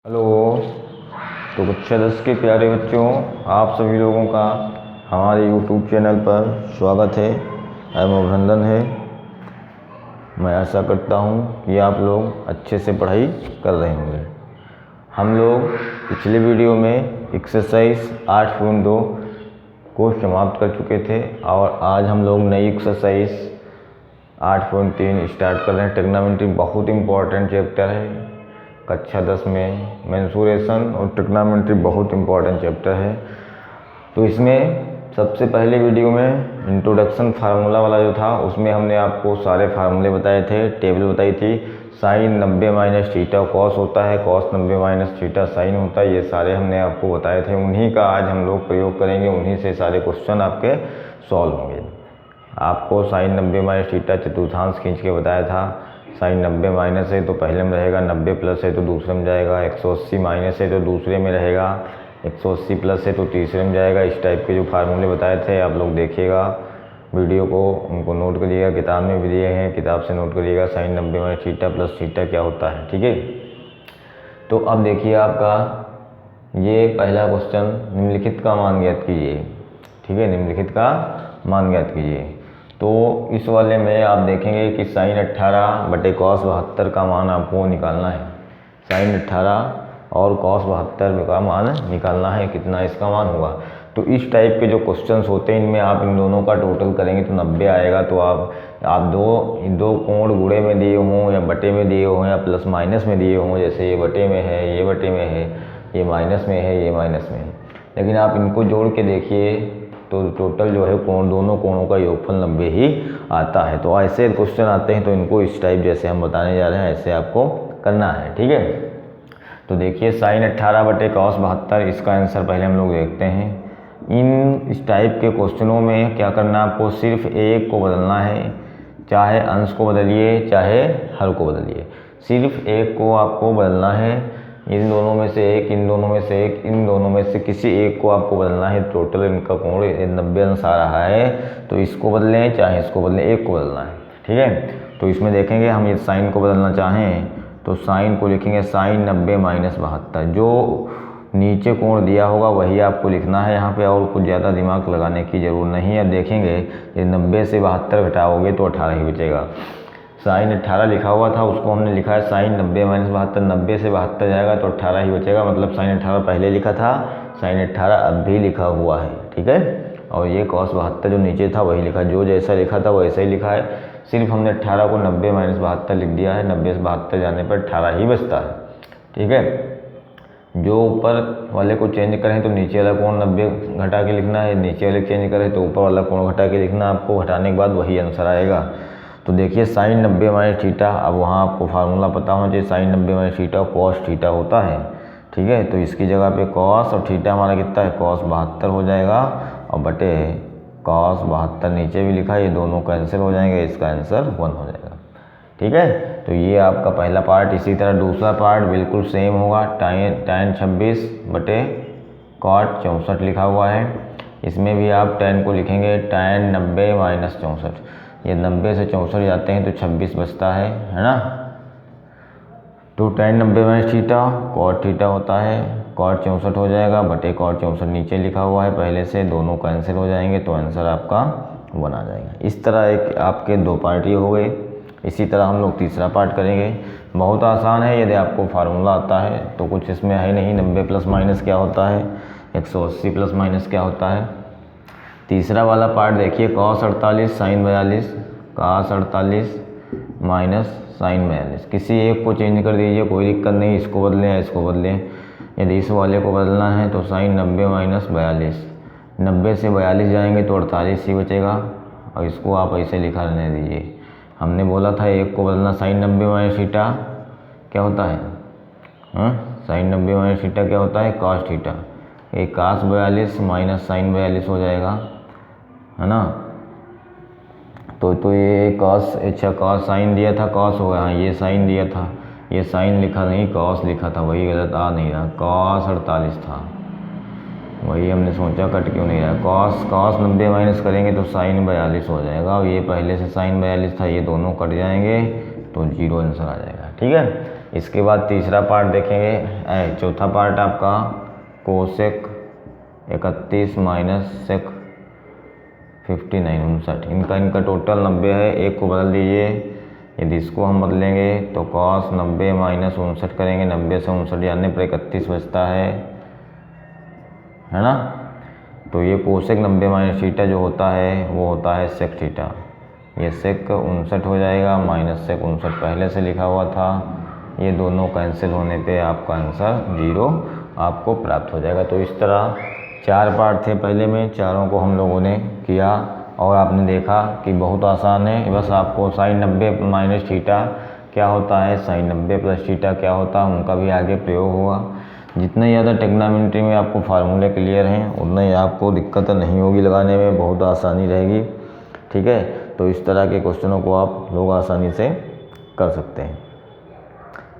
Hello. तो कक्षा 10 के प्यारे बच्चों, आप सभी लोगों का हमारे YouTube चैनल पर स्वागत है एवं अभिनंदन है। मैं आशा करता हूँ कि आप लोग अच्छे से पढ़ाई कर रहे होंगे। हम लोग पिछले वीडियो में एक्सरसाइज 8.2 को समाप्त कर चुके थे और आज हम लोग नई एक्सरसाइज 8.3 स्टार्ट कर रहे हैं। ट्रिग्नोमेट्री बहुत इम्पॉर्टेंट चैप्टर है। कक्षा 10 में मेंसुरेशन और ट्रिग्नोमेट्री बहुत इम्पॉर्टेंट चैप्टर है। तो इसमें सबसे पहले वीडियो में इंट्रोडक्शन फार्मूला वाला जो था उसमें हमने आपको सारे फार्मूले बताए थे, टेबल बताई थी। साइन 90 माइनस थीटा कॉस होता है, कॉस 90 माइनस थीटा साइन होता है, ये सारे हमने आपको बताए थे। उन्हीं का आज हम लोग प्रयोग करेंगे, उन्हीं से सारे क्वेश्चन आपके सॉल्व होंगे। आपको साइन 90 माइनस थीटा चतुर्थांश खींच के बताया था। साइन 90 माइनस है तो पहले में रहेगा, 90 प्लस है तो दूसरे में जाएगा, 180 माइनस है तो दूसरे में रहेगा, 180 प्लस है तो तीसरे में जाएगा। इस टाइप के जो फार्मूले बताए थे आप लोग देखिएगा वीडियो को, उनको नोट करिएगा। किताब में भी दिए हैं, किताब से नोट करिएगा। Sine 90 minus theta plus theta क्या होता है, ठीक है। तो अब देखिए आपका ये पहला क्वेश्चन, निम्नलिखित का मान ज्ञात कीजिए, ठीक है। निम्नलिखित का मान ज्ञात कीजिए। तो इस वाले में आप देखेंगे कि साइन 18 बटे कॉस 72 का मान आपको निकालना है। साइन 18 और कॉस 72 का मान निकालना है, कितना इसका मान होगा। तो इस टाइप के जो क्वेश्चंस होते हैं इनमें आप इन दोनों का टोटल करेंगे तो 90 आएगा। तो आप दो कोण गुणे में दिए हों या बटे में दिए हों या प्लस माइनस में दिए हों, जैसे ये बटे में है, ये बटे में है, ये माइनस में है, ये माइनस में है, लेकिन आप इनको जोड़ के देखिए तो टोटल जो है कोण, दोनों कोणों का योगफल 90 ही आता है। तो ऐसे क्वेश्चन आते हैं तो इनको इस टाइप जैसे हम बताने जा रहे हैं ऐसे आपको करना है, ठीक है। तो देखिए साइन 18 बटे कॉस 72, इसका आंसर पहले हम लोग देखते हैं। इस टाइप के क्वेश्चनों में क्या करना है आपको, सिर्फ एक को बदलना है, चाहे अंश को बदलिए चाहे हर को बदलिए, सिर्फ एक को आपको बदलना है। इन दोनों में से एक, इन दोनों में से एक, इन दोनों में से किसी एक को आपको बदलना है। टोटल इनका कोण 90 अंश आ रहा है तो इसको बदलें चाहे इसको बदलें, एक को बदलना है, ठीक है। तो इसमें देखेंगे हम ये साइन को बदलना चाहें तो साइन को लिखेंगे साइन 90 माइनस 72। जो नीचे कोण दिया होगा वही आपको लिखना है यहाँ पे, और कुछ ज़्यादा दिमाग लगाने की ज़रूरत नहीं है। अब देखेंगे ये 90 से 72 घटाओगे तो 18 ही बचेगा। साइन 18 लिखा हुआ था उसको हमने लिखा है साइन 90 माइनस 72, 90 से 72 जाएगा तो 18 ही बचेगा। मतलब साइन 18 पहले लिखा था, साइन 18 अब भी लिखा हुआ है, ठीक है। और ये कॉस 72 जो नीचे था वही लिखा, जो जैसा लिखा था वैसा ही लिखा है। सिर्फ हमने 18 को 90 माइनस 72 लिख दिया है, 90 से 72 जाने पर 18 ही बचता है, ठीक है। जो ऊपर वाले को चेंज करें तो नीचे वाला कोण 90 घटा के लिखना है, नीचे वाले चेंज करें तो ऊपर वाला कोण घटा के लिखना। आपको घटाने के बाद वही आंसर आएगा। तो देखिए साइन 90 माइनस थीटा, अब वहाँ आपको फार्मूला पता होना चाहिए। Sine 90 minus theta cos theta होता है, ठीक है। तो इसकी जगह पे कॉस और थीटा हमारा कितना है, कॉस 72 हो जाएगा और बटे कॉस 72 नीचे भी लिखा है, ये दोनों कैंसिल हो जाएंगे, इसका आंसर 1 हो जाएगा, ठीक है। तो ये आपका पहला पार्ट। इसी तरह दूसरा पार्ट बिल्कुल सेम होगा। tan 26 बटे कॉट 64 लिखा हुआ है, इसमें भी आप tan को लिखेंगे tan 90 माइनस 64। ये 90 से 64 जाते हैं तो 26 बचता है ना। तो tan 90 minus theta cot theta होता है, कॉट 64 हो जाएगा बटे कॉट 64 नीचे लिखा हुआ है पहले से, दोनों कैंसिल हो जाएंगे तो आंसर आपका 1 आ जाएगा। इस तरह एक आपके दो पार्ट ये हो गए। इसी तरह हम लोग तीसरा पार्ट करेंगे। बहुत आसान है, यदि आपको फार्मूला आता है तो कुछ इसमें है नहीं। 90 प्लस माइनस क्या होता है, 180 प्लस माइनस क्या होता है। तीसरा वाला पार्ट देखिए, cos 48 sine 42, cos 48 minus sine 42, किसी एक को चेंज कर दीजिए, कोई दिक्कत नहीं, इसको बदलें या इसको बदलें। यदि इस वाले को बदलना है तो साइन 90 माइनस 42, 90 से 42 जाएंगे तो 48 ही बचेगा, और इसको आप ऐसे लिखा रहने दीजिए। हमने बोला था एक को बदलना। साइन 90 माइनस थीटा क्या होता है, साइन 90 माइनस थीटा क्या होता है, कॉस थीटा। ये cos 42 माइनस साइन 42 हो जाएगा, है ना। तो ये कॉस, अच्छा कॉस साइन दिया था, कॉस हो गया, हाँ ये साइन दिया था, ये साइन लिखा नहीं कॉस लिखा था, वही गलत आ नहीं रहा, cos 48 था, वही हमने सोचा कट क्यों नहीं रहा। cos 90 माइनस करेंगे तो साइन 42 हो जाएगा, और ये पहले से साइन 42 था, ये दोनों कट जाएंगे तो 0 आंसर आ जाएगा, ठीक है। इसके बाद तीसरा पार्ट देखेंगे, चौथा पार्ट आपका कोसेक 31 माइनस सेक 59 59, इनका टोटल 90 है। एक को बदल दीजिए, यदि इसको हम बदलेंगे तो कॉस 90 माइनस 59 करेंगे, 90 से 59 जाने पर 31 बचता है ना। तो ये कोसेक 90 माइनस थीटा जो होता है वो होता है सेक थीटा। ये सेक 59 हो जाएगा, माइनस सेक 59 पहले से लिखा हुआ था। ये दोनों कैंसिल होने पे आपका आंसर 0 आपको प्राप्त हो जाएगा। तो इस तरह 4 पार्ट थे पहले में, चारों को हम लोगों ने किया और आपने देखा कि बहुत आसान है। बस आपको साइन 90 माइनस थीटा क्या होता है, साइन 90 प्लस थीटा क्या होता है, उनका भी आगे प्रयोग होगा। जितने ज़्यादा ट्रिग्नोमेट्री में आपको फार्मूले क्लियर हैं उतना ही आपको दिक्कत नहीं होगी लगाने में, बहुत आसानी रहेगी। ठीक है, तो इस तरह के क्वेश्चनों को आप लोग आसानी से कर सकते हैं।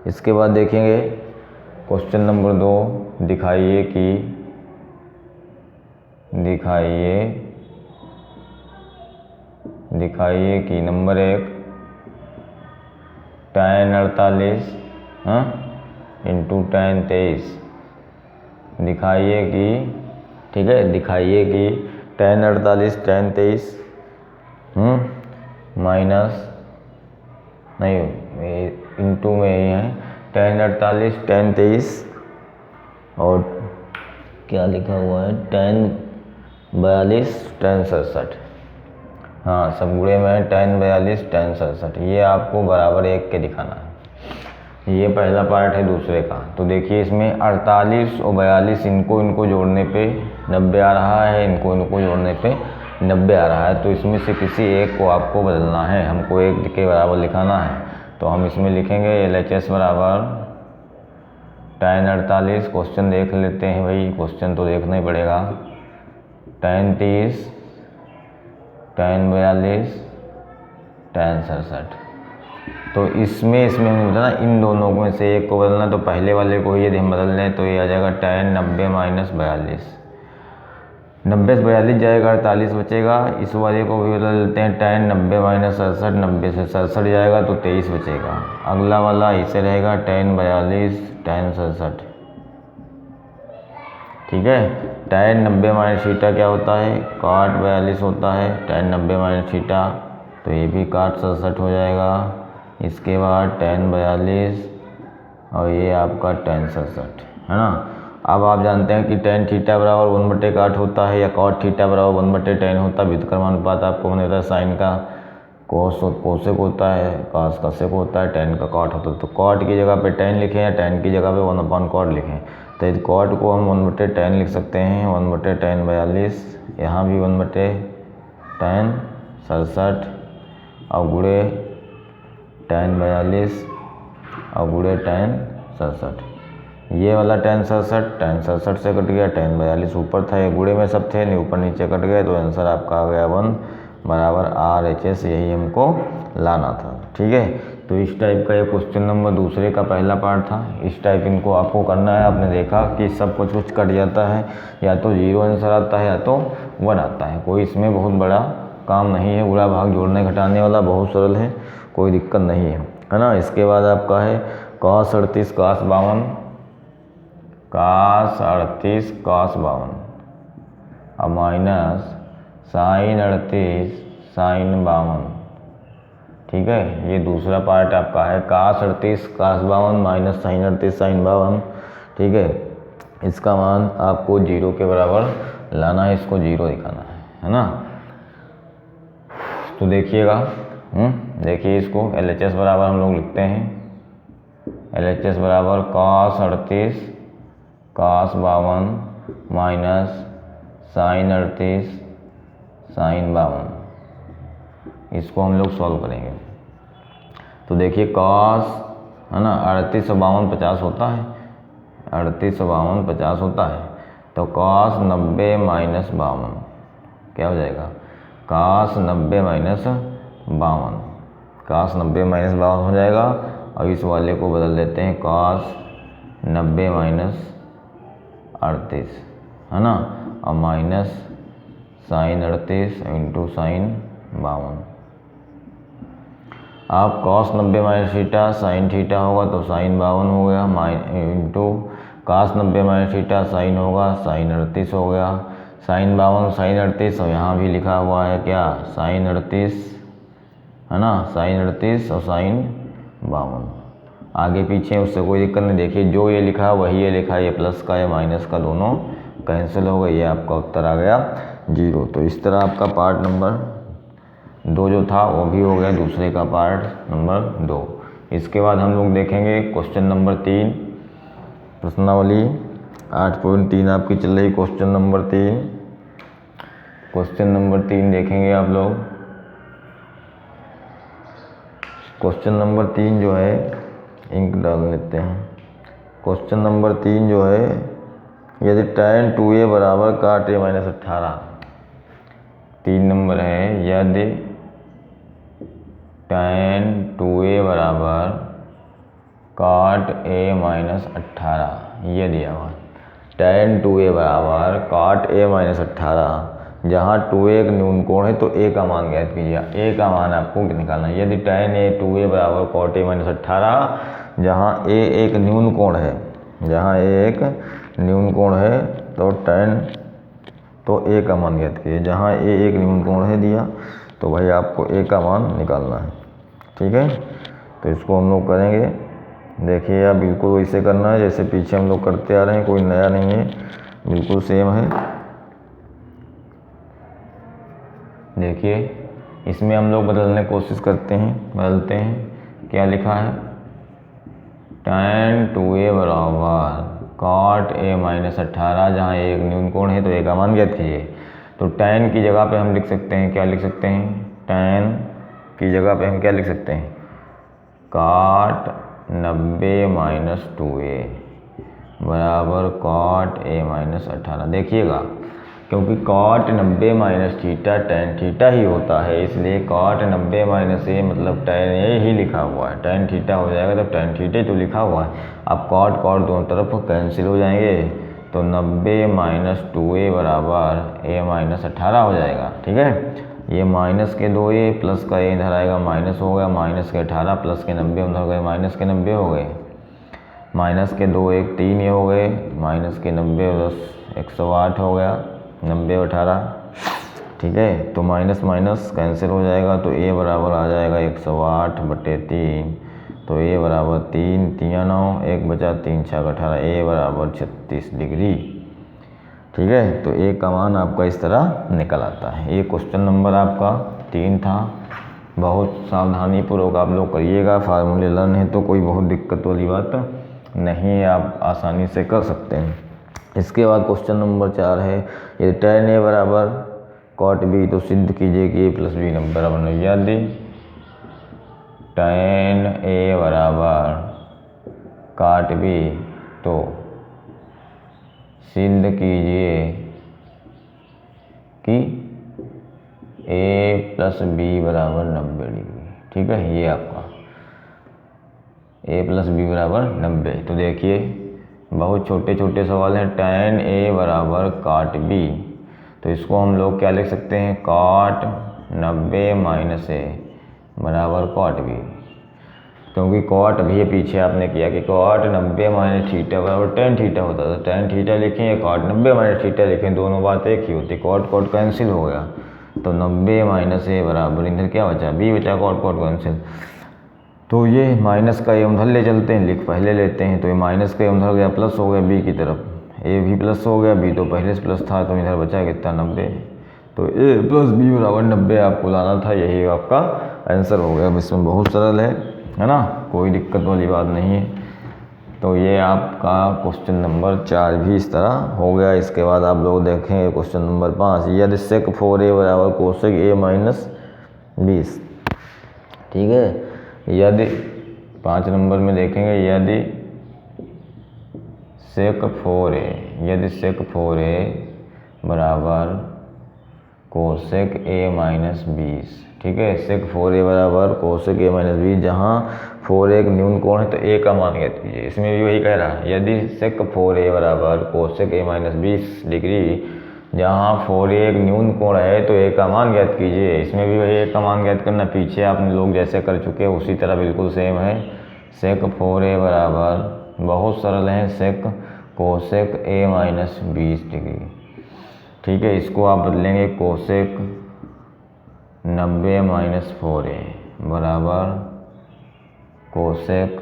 इसके बाद देखेंगे क्वेश्चन नंबर 2, दिखाइए कि नंबर 1 tan 48 इंटू tan 23, दिखाइए कि tan 48 tan 23 माइनस नहीं इंटू में ही है, tan 48 tan 23 और क्या लिखा हुआ है tan 42 tan 67, हाँ सब गुणे में tan 42 tan 67, ये आपको बराबर 1 के दिखाना है। ये पहला पार्ट है दूसरे का। तो देखिए इसमें 48 और 42 इनको जोड़ने पे 90 आ रहा है, इनको जोड़ने पे 90 आ रहा है। तो इसमें से किसी एक को आपको बदलना है, हमको 1 के बराबर लिखाना है। तो हम इसमें लिखेंगे LHS बराबर tan 48, क्वेश्चन देख लेते हैं भाई, क्वेश्चन तो देखना ही पड़ेगा। tan 30 tan 42 tan 67, तो इसमें हमने बताया ना इन दोनों में से एक को बदलना, तो पहले वाले को यदि हम बदल लें तो ये आ जाएगा tan 90 माइनस 42, 90 से 42 जाएगा, 48 बचेगा। इस वाले को भी बदल लेते हैं tan 90 माइनस 67, 90 से 67 जाएगा तो 23 बचेगा। अगला वाला इसे रहेगा tan 42 tan 67, ठीक है। tan 90 माइनस थीटा क्या होता है, cot 42 होता है, tan 90 माइनस थीटा, तो ये भी cot 67 हो जाएगा। इसके बाद tan 42 और ये आपका tan 67 है ना। अब आप जानते हैं कि tan थीटा बराबर 1/cot होता है या cot थीटा बराबर 1/tan होता है। व्युत्क्रमानुपात आपको मैंने बताया, साइन का कोसेक होता है, cos का सेक होता है, tan का cot होता है। तो cot की जगह पे tan लिखें या tan की जगह पे 1/cot लिखें। तो इस cot को हम 1/tan लिख सकते हैं, 1/tan 42, यहाँ भी 1/tan 67 और गुणे tan 42 और गुणे tan 67। ये वाला tan 67 से कट गया, tan 42 ऊपर था, ये गुणे में सब थे, नहीं ऊपर नीचे कट गए, तो आंसर आपका आ गया 1 बराबर RHS, यही हमको लाना था। ठीक है, तो इस टाइप का ये क्वेश्चन नंबर दूसरे का पहला पार्ट था। इस टाइप इनको आपको करना है। आपने देखा कि सब कुछ कट जाता है, या तो 0 आंसर आता है या तो 1 आता है। कोई इसमें बहुत बड़ा काम नहीं है, उड़ा भाग जोड़ने घटाने वाला बहुत सरल है, कोई दिक्कत नहीं है ना। इसके बाद आपका है cos 38 cos 52, cos 38 cos 52 और माइनस sin 38 sin 52, ठीक है। ये दूसरा पार्ट आपका है cos 38 cos 52 minus sin 38 sin 52, ठीक है। इसका मान आपको 0 के बराबर लाना है, इसको 0 दिखाना है ना। तो देखिएगा, देखिए इसको LHS बराबर हम लोग लिखते हैं, LHS बराबर cos 38 cos 52 minus sin 38 sin 52, इसको हम लोग सॉल्व करेंगे। तो देखिए cos है ना, 38 और 52 50 होता है, 38 और 52 50 होता है। तो cos 90 माइनस 52 क्या हो जाएगा, cos 90 माइनस 52, cos 90 माइनस 52 हो जाएगा। और इस वाले को बदल देते हैं cos 90 माइनस 38 है ना, और माइनस sin 38 इंटू sin 52। आप cos 90 minus theta sine theta होगा तो साइन 52 हो गया, into cos 90 minus theta sine होगा साइन 38 हो गया, साइन 52 साइन 38, और यहाँ भी लिखा हुआ है क्या साइन 38 है ना, साइन 38 और साइन 52, आगे पीछे उससे कोई दिक्कत नहीं। देखिए जो ये लिखा है वही ये लिखा है, ये प्लस का या माइनस का दोनों कैंसिल हो गए, ये आपका उत्तर आ गया 0। तो इस तरह आपका पार्ट नंबर 2 जो था वो भी हो गया, दूसरे का पार्ट नंबर 2। इसके बाद हम लोग देखेंगे क्वेश्चन नंबर 3, प्रश्नावली 8.3 आपकी चल रही। क्वेश्चन नंबर 3 देखेंगे आप लोग। क्वेश्चन नंबर 3 जो है, इंक डाल लेते हैं। क्वेश्चन नंबर 3 जो है, यदि tan 2a बराबर cot a माइनस 18, 3 नंबर है, यदि tan 2a बराबर cot a माइनस 18, ये दिया हुआ tan 2a बराबर cot a माइनस 18, जहाँ 2a एक न्यून कोण है तो a का मान ज्ञात कीजिए। a का मान आपको निकालना है। यदि tan a 2a बराबर cot a माइनस 18, जहाँ a एक न्यून कोण है, जहाँ a एक न्यून कोण है तो a का मान ज्ञात कीजिए। जहाँ a एक न्यून कोण है दिया तो भाई आपको a का मान निकालना है, ठीक है। तो इसको हम लोग करेंगे, देखिए आप बिल्कुल वैसे करना है जैसे पीछे हम लोग करते आ रहे हैं, कोई नया नहीं है, बिल्कुल सेम है। देखिए इसमें हम लोग बदलने की कोशिश करते हैं, बदलते हैं। क्या लिखा है, tan 2a बराबर cot a माइनस 18, जहाँ एक न्यून कोण है तो a का मान ज्ञात कीजिए। तो tan की जगह पे हम लिख सकते हैं, क्या लिख सकते हैं, tan की जगह पे हम क्या लिख सकते हैं, cot 90 माइनस 2a बराबर cot a माइनस 18। देखिएगा क्योंकि cot 90 minus theta tan theta ही होता है, इसलिए cot 90 माइनस a मतलब tan a ही लिखा हुआ है। tan थीटा हो जाएगा तब tan थीटा तो लिखा हुआ है। अब cot दोनों तरफ कैंसिल हो जाएंगे तो 90 माइनस 2a बराबर a माइनस 18 हो जाएगा, ठीक है। ये माइनस के 2a प्लस का a इधर आएगा, माइनस हो गया, माइनस के 18 प्लस के 90 उधर गए, माइनस के 90 हो गए, माइनस के 2 1 3 ये हो गए, माइनस के 90 10 108 हो गया, 90 18, ठीक है। तो माइनस माइनस कैंसिल हो जाएगा तो a बराबर आ जाएगा 108/3, तो a बराबर 3 3 9 1 बचा 3 6 18, a बराबर 36 डिग्री, ठीक है। तो a का मान आपका इस तरह निकल आता है। ये क्वेश्चन नंबर आपका 3 था। बहुत सावधानी पूर्वक आप लोग करिएगा, फार्मूले लर्न है तो कोई बहुत दिक्कत वाली बात नहीं है, आप आसानी से कर सकते हैं। इसके बाद क्वेश्चन नंबर 4 है, यदि tan a बराबर cot b तो सिद्ध कीजिए कि a प्लस b बराबर 9। यदि tan a बराबर cot b तो सिद्ध कीजिए कि a प्लस b बराबर 90 डिग्री, ठीक है। ये आपका a प्लस b बराबर 90। तो देखिए बहुत छोटे छोटे सवाल हैं। tan a बराबर cot b, तो इसको हम लोग क्या लिख सकते हैं, cot 90 माइनस a बराबर cot b, क्योंकि cot अभी पीछे आपने किया कि cot 90 माइनस थीटा बराबर tan थीटा होता था। tan थीटा लिखें या cot 90 माइनस थीटा लिखें, दोनों बात एक ही होती। cot कैंसिल हो गया तो 90 माइनस a बराबर इधर क्या बचा, b बचा, cot कैंसिल। तो ये माइनस का ये उधर ले चलते हैं, लिख पहले लेते हैं। तो ये माइनस का उधर गया, प्लस हो गया b की तरफ, a भी प्लस हो गया, b तो पहले से प्लस था तो इधर बचा कितना 90। तो a प्लस b बराबर 90 आपको लाना था, यही आपका आंसर हो गया। इसमें बहुत सरल है ना, कोई दिक्कत वाली बात नहीं है। तो ये आपका क्वेश्चन नंबर 4 भी इस तरह हो गया। इसके बाद आप लोग देखेंगे क्वेश्चन नंबर 5, यदि sec 4a बराबर cosec a माइनस 20, ठीक है। यदि 5 नंबर में देखेंगे, यदि sec 4a बराबर cosec a माइनस 20, ठीक है। sec 4a बराबर cosec a माइनस 20, जहाँ 4 एक न्यून कोण है तो a का मान ज्ञात कीजिए। इसमें भी वही कह रहा है, यदि sec 4a बराबर cosec a माइनस 20 डिग्री जहाँ 4a एक न्यून कोण है तो a का मान ज्ञात कीजिए। इसमें भी वही a का मान ज्ञात करना, पीछे आप लोग जैसे कर चुके हैं उसी तरह बिल्कुल सेम है। सेक 4a बराबर, बहुत सरल है, sec cosec a minus 20 degree. ठीक है, इसको आप बदलेंगे कोसेक 90 माइनस 4a बराबर कोसेक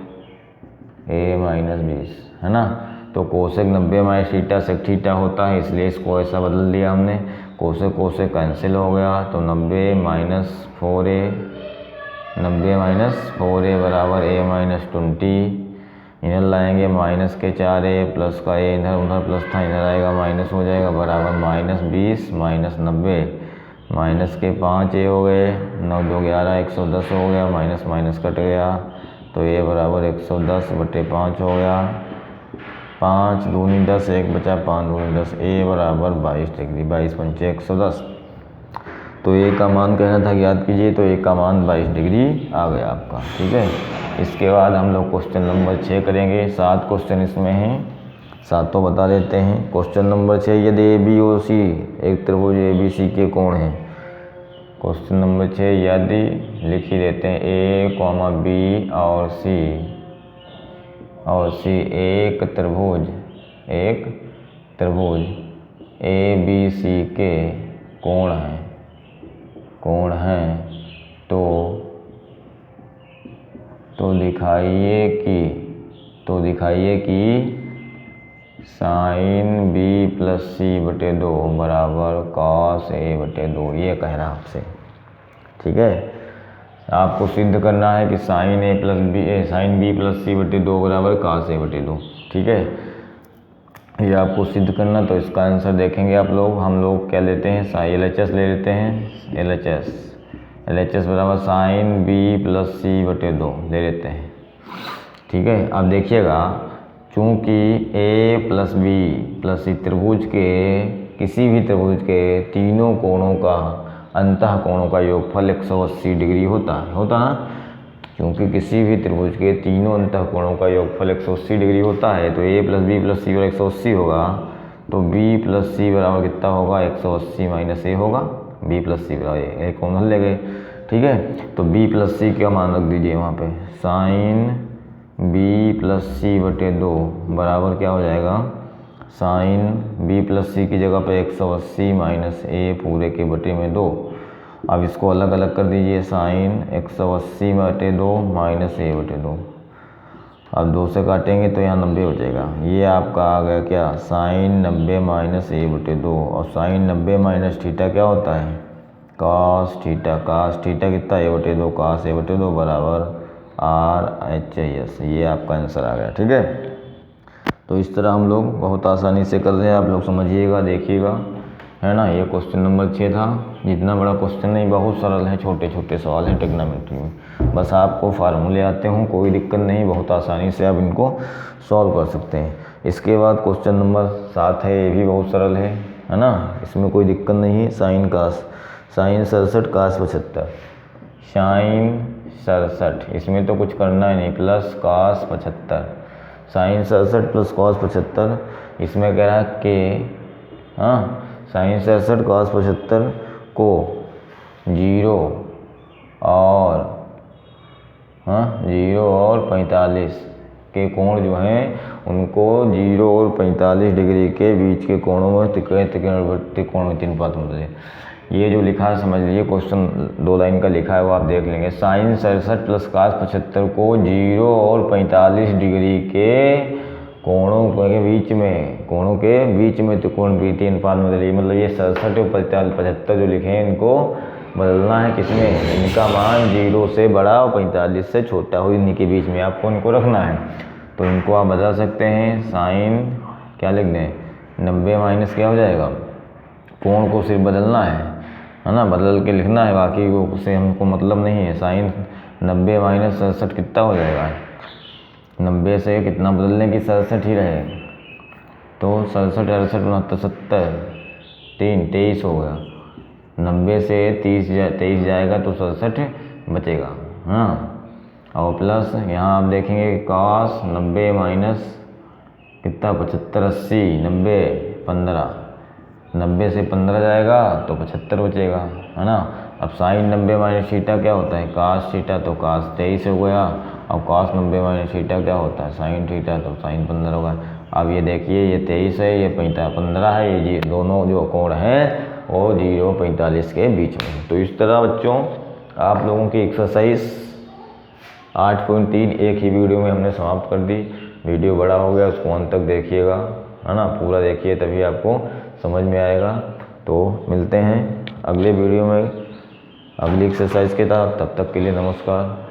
a माइनस 20, है ना। तो cosec 90 minus theta sec theta होता है, इसलिए इसको ऐसा बदल दिया हमने। कोसेक कोसेक कैंसिल हो गया, तो 90 माइनस 4a बराबर a माइनस 20। इधर लाएंगे माइनस के 4a प्लस का a, इधर उधर प्लस था, इधर आएगा माइनस हो जाएगा, बराबर माइनस 20 माइनस 90, माइनस के 5a हो गए, 9 2 11 110 हो गया, माइनस माइनस कट गया, तो a बराबर 110/5 हो गया। 5 दूनी 10, 1 बचा, 5 दूनी 10, a बराबर 22 डिग्री, 22 पंचे 110। तो a का मान कहना था याद कीजिए, तो a का मान 22 डिग्री आ गया आपका। ठीक है, इसके बाद हम लोग क्वेश्चन नंबर 6 करेंगे। 7 क्वेश्चन इसमें हैं, 7 तो बता देते हैं। क्वेश्चन नंबर 6, यदि ए बी और सी एक त्रिभुज ABC के कोण हैं। क्वेश्चन नंबर 6, यदि लिख ही देते हैं A, B और C एक त्रिभुज ABC के कोण हैं, तो दिखाइए कि साइन B प्लस C/2 बराबर कॉस A/2, ये कह रहा आपसे। ठीक है, आपको सिद्ध करना है कि साइन B प्लस C/2 बराबर कॉस A/2। ठीक है, ये आपको सिद्ध करना। तो इसका आंसर देखेंगे आप लोग। हम लोग क्या लेते हैं, LHS ले लेते हैं। LHS बराबर साइन B प्लस C/2 ले लेते हैं। ठीक है, अब देखिएगा, चूँकि A plus B plus C त्रिभुज के, किसी भी त्रिभुज के तीनों कोणों का अंतः कोणों का योगफल 180 डिग्री होता ना। क्योंकि किसी भी त्रिभुज के तीनों अंतः कोणों का योगफल 180 डिग्री होता है, तो A plus B plus C बराबर 180 होगा, तो B प्लस C बराबर कितना होगा, 180 माइनस A होगा। B प्लस C बराबर एक कॉमन ले गए। ठीक है, तो B प्लस C का मान रख दीजिए वहाँ पे, साइन B प्लस C/2 बराबर क्या हो जाएगा, साइन B प्लस C की जगह पे 180 माइनस A पूरे के बटे में 2। अब इसको अलग अलग कर दीजिए, साइन 180/2 माइनस A/2। अब 2 से काटेंगे तो यहाँ 90 हो जाएगा। ये आपका आ गया क्या, साइन 90 माइनस A/2। और साइन 90 माइनस थीटा क्या होता है, कॉस थीटा। कितना, A/2, कॉस A/2 बराबर RHS। ये आपका आंसर आ गया। ठीक है, तो इस तरह हम लोग बहुत आसानी से कर रहे हैं, आप लोग समझिएगा, देखिएगा, है ना। ये क्वेश्चन नंबर 6 था। जितना बड़ा क्वेश्चन नहीं, बहुत सरल है, छोटे छोटे सवाल हैं ट्रिग्नोमेट्री में। बस आपको फार्मूले आते हों, कोई दिक्कत नहीं, बहुत आसानी से आप इनको सॉल्व कर सकते हैं। इसके बाद क्वेश्चन नंबर 7 है, ये भी बहुत सरल है ना, इसमें कोई दिक्कत नहीं है। साइन 67 cos 75, साइन 67, इसमें तो कुछ करना ही नहीं, plus cos 75, sine 67 plus cos 75। इसमें कह रहा है कि साइन 67 cos 75 को 0 और 45 के कोण जो हैं, उनको 0 और 45 डिग्री के बीच के कोणों में त्रिकोणमिति अनुपात बदले। ये जो लिखा है समझ लीजिए, क्वेश्चन 2 लाइन का लिखा है, वो आप देख लेंगे। साइन 67 प्लस cos 75 को 0 और 45 डिग्री के कोणों के बीच में त्रिकोणमिति अनुपात बदलिए। मतलब ये 67 और 75 जो लिखे हैं, इनको बदलना है किसमें, इनका मान 0 से बड़ा और 45 से छोटा हो, इन्हीं के बीच में आपको इनको रखना है। तो इनको आप बदल सकते हैं। साइन क्या लिख दें, 90 माइनस क्या हो जाएगा, कोण को सिर्फ बदलना है ना, बदल के लिखना है, बाकी वो से हमको मतलब नहीं है। साइन 90 माइनस 67 कितना हो जाएगा, 90 से कितना बदलने की 67 ही रहे, तो 67 68 69 70 3 23 हो गया। 90 से 23 जाएगा तो 67 बचेगा। और प्लस यहाँ आप देखेंगे cos 90 माइनस कितना 75 80 90 15 90 से 15 जाएगा तो 75 बचेगा, है ना। अब साइन 90 माइनस थीटा क्या होता है, कास थीटा, तो कास 23 हो गया। अब कास 90 माइनस थीटा क्या होता है, साइन थीटा, तो साइन 15 होगा। अब ये देखिए ये 23 है, ये 15 है, ये दोनों जो कोण हैं वो 0 45 के बीच में। तो इस तरह बच्चों आप लोगों की एक्सरसाइज 8.3 एक ही वीडियो में हमने समाप्त कर दी। वीडियो बड़ा हो गया, उसको अंत तक देखिएगा, है ना, पूरा देखिए तभी आपको समझ में आएगा। तो मिलते हैं अगले वीडियो में अगली एक्सरसाइज के साथ, तब तक के लिए नमस्कार।